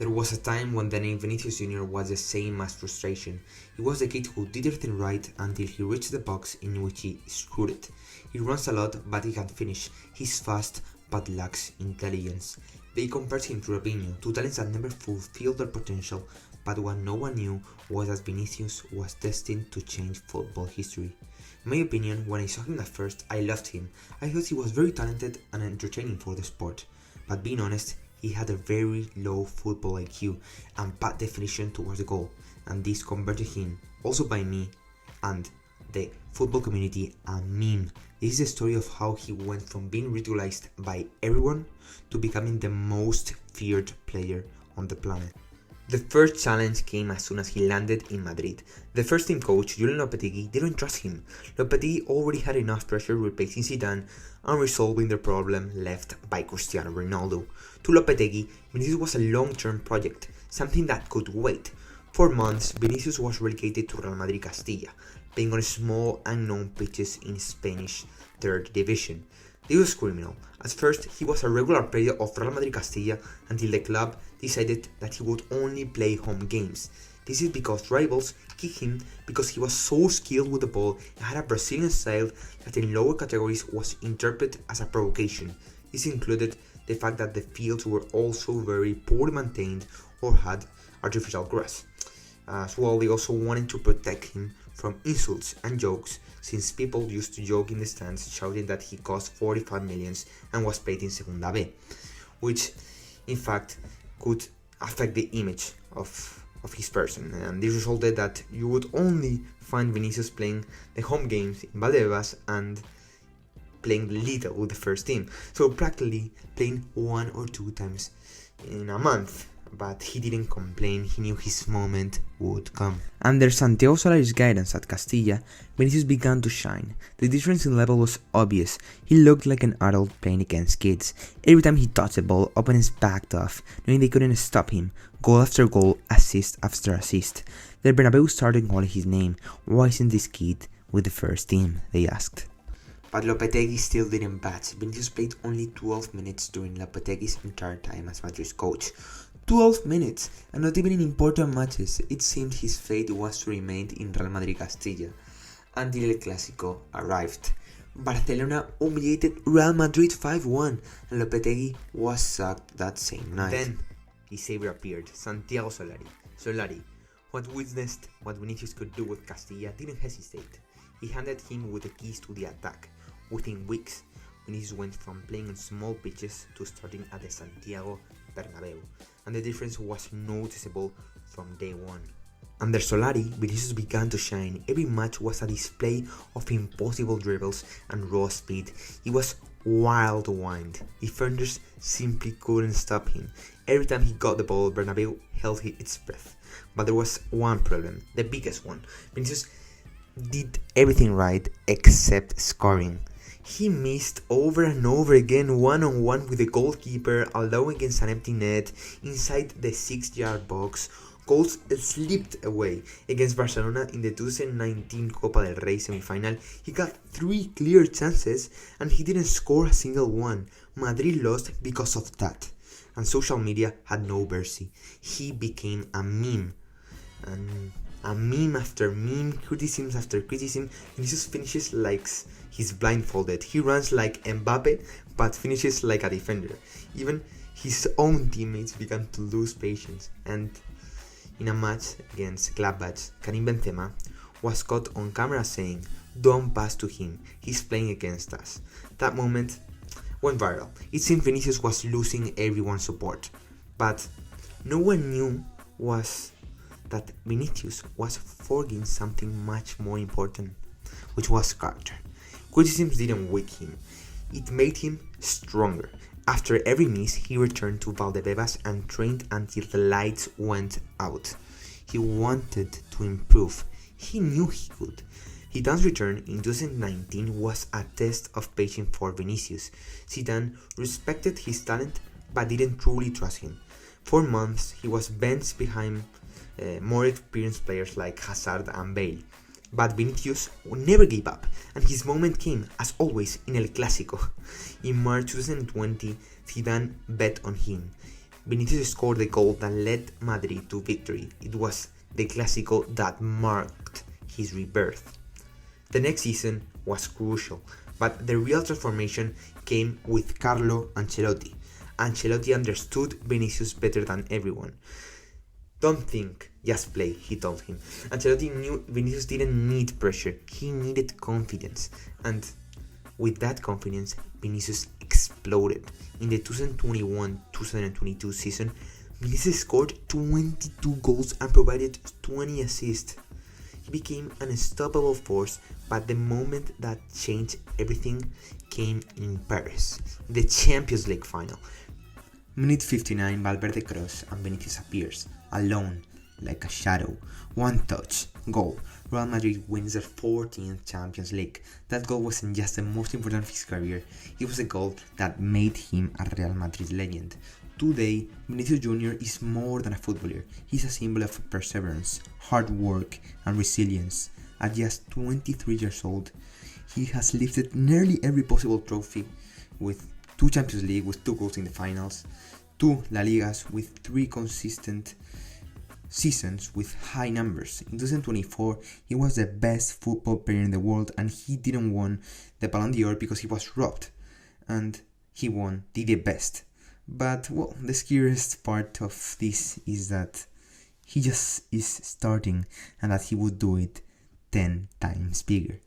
There was a time when the name Vinicius Jr was the same as frustration. He was the kid who did everything right until he reached the box in which he screwed it. He runs a lot but he can't finish. He's fast but lacks intelligence. They compared him to Robinho, two talents that never fulfilled their potential, but what no one knew was that Vinicius was destined to change football history. In my opinion, when I saw him at first, I loved him. I thought he was very talented and entertaining for the sport. But being honest, he had a very low football IQ and bad definition towards the goal, and this converted him, also by me and the football community, a meme. This is the story of how he went from being ridiculized by everyone to becoming the most feared player on the planet. The first challenge came as soon as he landed in Madrid. The first team coach, Julen Lopetegui, didn't trust him. Lopetegui already had enough pressure replacing Zidane and resolving the problem left by Cristiano Ronaldo. To Lopetegui, Vinicius was a long-term project, something that could wait. For months, Vinicius was relegated to Real Madrid Castilla, playing on small, unknown pitches in Spanish 3rd Division. This was criminal. At first, he was a regular player of Real Madrid Castilla until the club decided that he would only play home games. This is because rivals kicked him because he was so skilled with the ball and had a Brazilian style that in lower categories was interpreted as a provocation. This included the fact that the fields were also very poorly maintained or had artificial grass. As well, they also wanted to protect him from insults and jokes, since people used to joke in the stands shouting that he cost 45 millions and was paid in Segunda B, which in fact could affect the image of his person, and this resulted that you would only find Vinicius playing the home games in Valdebebas and playing little with the first team, so practically playing 1 or 2 times in a month. But he didn't complain, he knew his moment would come. Under Santiago Solari's guidance at Castilla, Vinicius began to shine. The difference in level was obvious. He looked like an adult playing against kids. Every time he touched the ball, opponents backed off, knowing they couldn't stop him. Goal after goal, assist after assist. The Bernabeu started calling his name. Why isn't this kid with the first team? They asked. But Lopetegui still didn't budge. Vinicius played only 12 minutes during Lopetegui's entire time as Madrid's coach. 12 minutes, and not even in important matches. It seemed his fate was to remain in Real Madrid Castilla until El Clásico arrived. Barcelona humiliated Real Madrid 5-1, and Lopetegui was sacked that same night. Then his savior appeared, Santiago Solari. Solari, who had witnessed what Vinicius could do with Castilla, didn't hesitate. He handed him with the keys to the attack. Within weeks, Vinicius went from playing on small pitches to starting at the Santiago Bernabeu, and the difference was noticeable from day one. Under Solari, Vinicius began to shine. Every match was a display of impossible dribbles and raw speed. He was wild wind. Defenders simply couldn't stop him. Every time he got the ball, Bernabeu held its breath. But there was one problem, the biggest one. Vinicius did everything right except scoring. He missed over and over again one-on-one with the goalkeeper, allowing against an empty net inside the 6-yard box. Goals slipped away. Against Barcelona in the 2019 Copa del Rey semi-final, he got 3 clear chances and he didn't score a single one. Madrid lost because of that, and social media had no mercy. He became a meme, and a meme after meme, criticisms after criticism. Vinicius finishes like he's blindfolded. He runs like Mbappe, but finishes like a defender. Even his own teammates began to lose patience. And in a match against Gladbach, Karim Benzema was caught on camera saying, "Don't pass to him, he's playing against us." That moment went viral. It seemed Vinicius was losing everyone's support, but no one knew was that Vinicius was forgetting something much more important, which was character. Criticisms didn't weak him, it made him stronger. After every miss, he returned to Valdebebas and trained until the lights went out. He wanted to improve. He knew he could. Zidane's return in 2019 was a test of patience for Vinicius. Zidane respected his talent but didn't truly trust him. For months, he was benched behind more experienced players like Hazard and Bale. But Vinicius never gave up, and his moment came, as always, in El Clásico. In March 2020, Zidane bet on him. Vinicius scored the goal that led Madrid to victory. It was the Clásico that marked his rebirth. The next season was crucial, but the real transformation came with Carlo Ancelotti. Ancelotti understood Vinicius better than everyone. Don't think, just play, he told him. Ancelotti knew Vinicius didn't need pressure, he needed confidence. And with that confidence, Vinicius exploded. In the 2021-2022 season, Vinicius scored 22 goals and provided 20 assists. He became an unstoppable force, but the moment that changed everything came in Paris, the Champions League final. Minute 59, Valverde cross and Vinicius appears, alone, like a shadow. One touch, goal. Real Madrid wins their 14th Champions League. That goal wasn't just the most important of his career, it was a goal that made him a Real Madrid legend. Today, Vinicius Jr is more than a footballer. He's a symbol of perseverance, hard work, and resilience. At just 23 years old, he has lifted nearly every possible trophy, with 2 Champions League with 2 goals in the finals, 2 La Ligas with 3 consistent seasons with high numbers. In 2024, he was the best football player in the world, and he didn't win the Ballon d'Or because he was robbed, and he won the best. But, well, the scariest part of this is that he just is starting and that he would do it 10 times bigger.